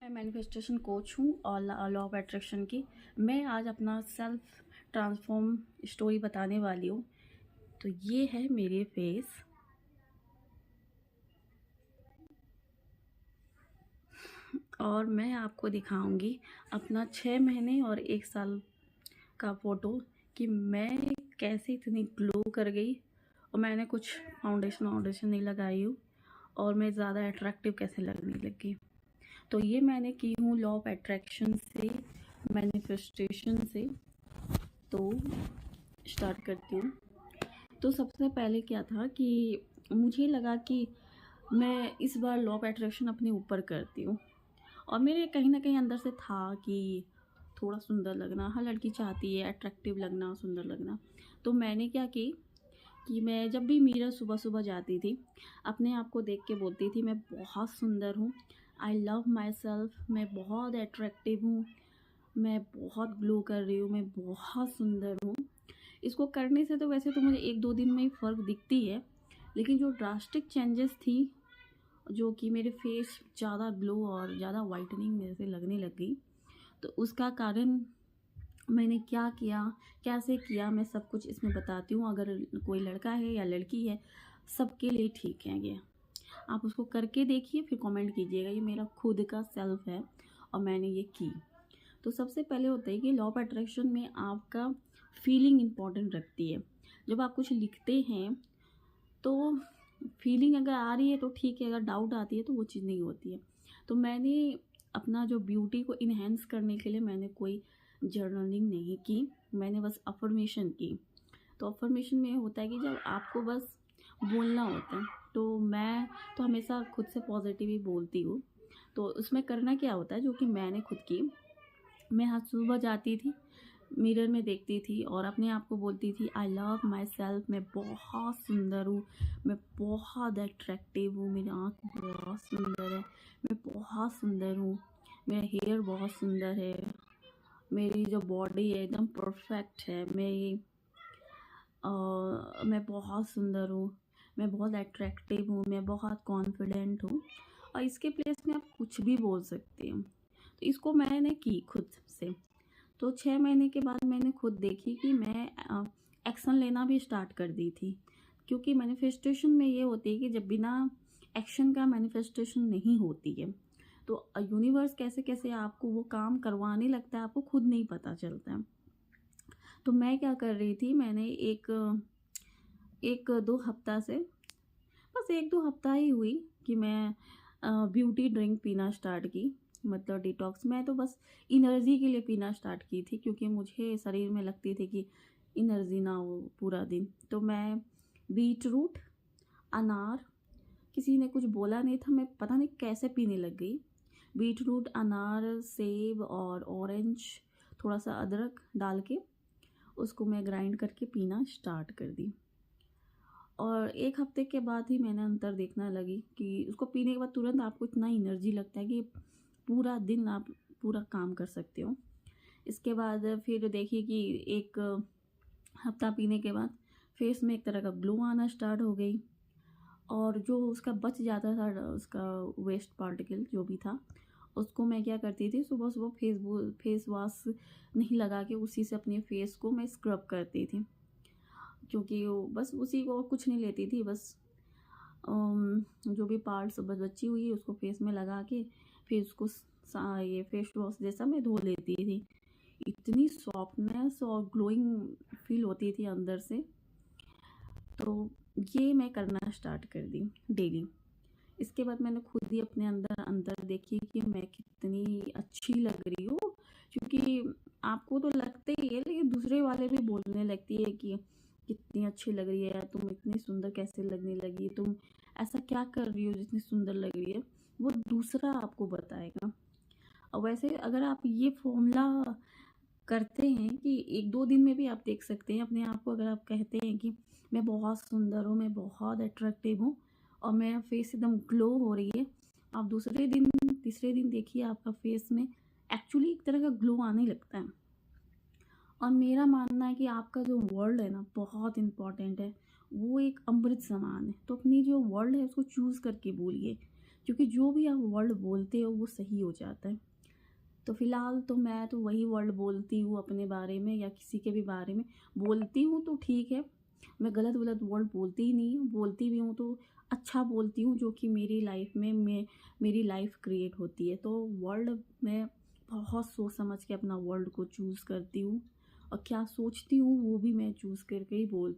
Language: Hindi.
मैं मैनिफेस्टेशन कोच हूँ और लॉ ऑफ अट्रैक्शन की। मैं आज अपना सेल्फ ट्रांसफॉर्म स्टोरी बताने वाली हूँ। तो ये है मेरे फेस और मैं आपको दिखाऊंगी अपना 6 महीने और 1 साल का फ़ोटो कि मैं कैसे इतनी ग्लो कर गई और मैंने कुछ फाउंडेशन नहीं लगाई हूँ और मैं ज़्यादा अट्रैक्टिव कैसे लगने लगी। तो ये मैंने की हूँ लॉ ऑफ अट्रैक्शन से, मैनिफेस्टेशन से। तो स्टार्ट करती हूँ। तो सबसे पहले क्या था कि मुझे लगा कि मैं इस बार लॉ ऑफ अट्रैक्शन अपने ऊपर करती हूँ और मेरे कहीं ना कहीं अंदर से था कि थोड़ा सुंदर लगना, हर लड़की चाहती है अट्रैक्टिव लगना, सुंदर लगना। तो मैंने क्या की कि मैं जब भी मिरर सुबह सुबह जाती थी, अपने आप को देख के बोलती थी मैं बहुत सुंदर हूँ, आई लव माई सेल्फ, मैं बहुत अट्रैक्टिव हूँ, मैं बहुत ग्लो कर रही हूँ, मैं बहुत सुंदर हूँ। इसको करने से तो वैसे तो मुझे 1-2 दिन में ही फ़र्क दिखती है, लेकिन जो ड्रास्टिक चेंजेस थी, जो कि मेरे फेस ज़्यादा ग्लो और ज़्यादा वाइटनिंग मेरे से लगने लग गई, तो उसका कारण मैंने क्या किया, कैसे किया, मैं सब कुछ इसमें बताती हूँ। अगर कोई लड़का है या लड़की है, सबके लिए ठीक है ये। आप उसको करके देखिए, फिर कमेंट कीजिएगा। ये मेरा खुद का सेल्फ है और मैंने ये की। तो सबसे पहले होता है कि लॉ ऑफ अट्रैक्शन में आपका फीलिंग इम्पॉर्टेंट रखती है। जब आप कुछ लिखते हैं तो फीलिंग अगर आ रही है तो ठीक है, अगर डाउट आती है तो वो चीज़ नहीं होती है। तो मैंने अपना जो ब्यूटी को इन्हेंस करने के लिए मैंने कोई जर्नलिंग नहीं की, मैंने बस अफर्मेशन की। तो अफर्मेशन में होता है कि जब आपको बस बोलना होता है, तो मैं तो हमेशा खुद से पॉजिटिव ही बोलती हूँ। तो उसमें करना क्या होता है, जो कि मैंने खुद की, मैं हर सुबह जाती थी, मिरर में देखती थी और अपने आप को बोलती थी आई लव माई सेल्फ, मैं बहुत सुंदर हूँ, मैं बहुत अट्रैक्टिव हूँ, मेरी आँख बहुत सुंदर है, मैं बहुत सुंदर हूँ, मेरा हेयर बहुत सुंदर है, मेरी जो बॉडी है एकदम परफेक्ट है, मैं बहुत सुंदर हूँ, मैं बहुत अट्रैक्टिव हूँ, मैं बहुत कॉन्फिडेंट हूँ। और इसके प्लेस में आप कुछ भी बोल सकते हैं। तो इसको मैंने की खुद से। तो 6 महीने के बाद मैंने खुद देखी कि मैं एक्शन लेना भी स्टार्ट कर दी थी, क्योंकि मैनिफेस्टेशन में ये होती है कि जब बिना एक्शन का मैनिफेस्टेशन नहीं होती है। तो यूनिवर्स कैसे कैसे आपको वो काम करवाने लगता है, आपको खुद नहीं पता चलता है। तो मैं क्या कर रही थी, मैंने एक 2 हफ्ता से, बस 1-2 हफ्ता ही हुई कि मैं ब्यूटी ड्रिंक पीना स्टार्ट की, मतलब डिटॉक्स। मैं तो बस एनर्जी के लिए पीना स्टार्ट की थी, क्योंकि मुझे शरीर में लगती थी कि एनर्जी ना हो पूरा दिन। तो मैं बीट रूट, अनार, किसी ने कुछ बोला नहीं था, मैं पता नहीं कैसे पीने लग गई। बीट रूट, अनार, सेब और ऑरेंज, थोड़ा सा अदरक डाल के उसको मैं ग्राइंड करके पीना स्टार्ट कर दी। और 1 हफ्ते के बाद ही मैंने अंतर देखना लगी कि उसको पीने के बाद तुरंत आपको इतना एनर्जी लगता है कि पूरा दिन आप पूरा काम कर सकते हो। इसके बाद फिर देखिए कि 1 हफ्ता पीने के बाद फेस में एक तरह का ग्लो आना स्टार्ट हो गई, और जो उसका बच जाता था, उसका वेस्ट पार्टिकल जो भी था, उसको मैं क्या करती थी, सुबह सुबह फेस वॉश नहीं लगा के उसी से अपने फेस को मैं स्क्रब करती थी, क्योंकि वो बस उसी को, कुछ नहीं लेती थी, बस जो भी पार्ट्स बची हुई है उसको फेस में लगा के फिर उसको ये फेस वॉश जैसा मैं धो लेती थी। इतनी सॉफ्टनेस और ग्लोइंग फील होती थी अंदर से। तो ये मैं करना स्टार्ट कर दी डेली। इसके बाद मैंने खुद ही अपने अंदर अंदर देखी कि मैं कितनी अच्छी लग रही हूँ, क्योंकि आपको तो लगता ही है, लेकिन दूसरे वाले भी बोलने लगती है कि कितनी अच्छी लग रही है, तुम इतनी सुंदर कैसे लगने लगी, तुम ऐसा क्या कर रही हो जितनी सुंदर लग रही है, वो दूसरा आपको बताएगा। और वैसे अगर आप ये फॉर्मूला करते हैं कि 1-2 दिन में भी आप देख सकते हैं अपने आप को, अगर आप कहते हैं कि मैं बहुत सुंदर हूँ, मैं बहुत अट्रैक्टिव हूँ और मेरा फेस एकदम ग्लो हो रही है, आप दूसरे दिन, तीसरे दिन देखिए आपका फेस में एक्चुअली एक तरह का ग्लो आने लगता है। और मेरा मानना है कि आपका जो वर्ल्ड है ना, बहुत इम्पॉर्टेंट है, वो एक अमृत समान है। तो अपनी जो वर्ल्ड है उसको चूज़ करके बोलिए क्योंकि जो भी आप वर्ड बोलते हो वो सही हो जाता है। तो फ़िलहाल तो मैं तो वही वर्ड बोलती हूँ अपने बारे में या किसी के भी बारे में, बोलती हूँ तो ठीक है, मैं गलत-वलत वर्ड बोलती ही नहीं हूँ, बोलती भी हूँ तो अच्छा बोलती हूँ जो कि मेरी लाइफ़ में मेरी लाइफ़ क्रिएट होती है। तो वर्ड मैं बहुत सोच समझ के अपना वर्ड को चूज़ करती हूँ और क्या सोचती हूँ वो भी मैं चूज़ करके ही बोलती हूँ।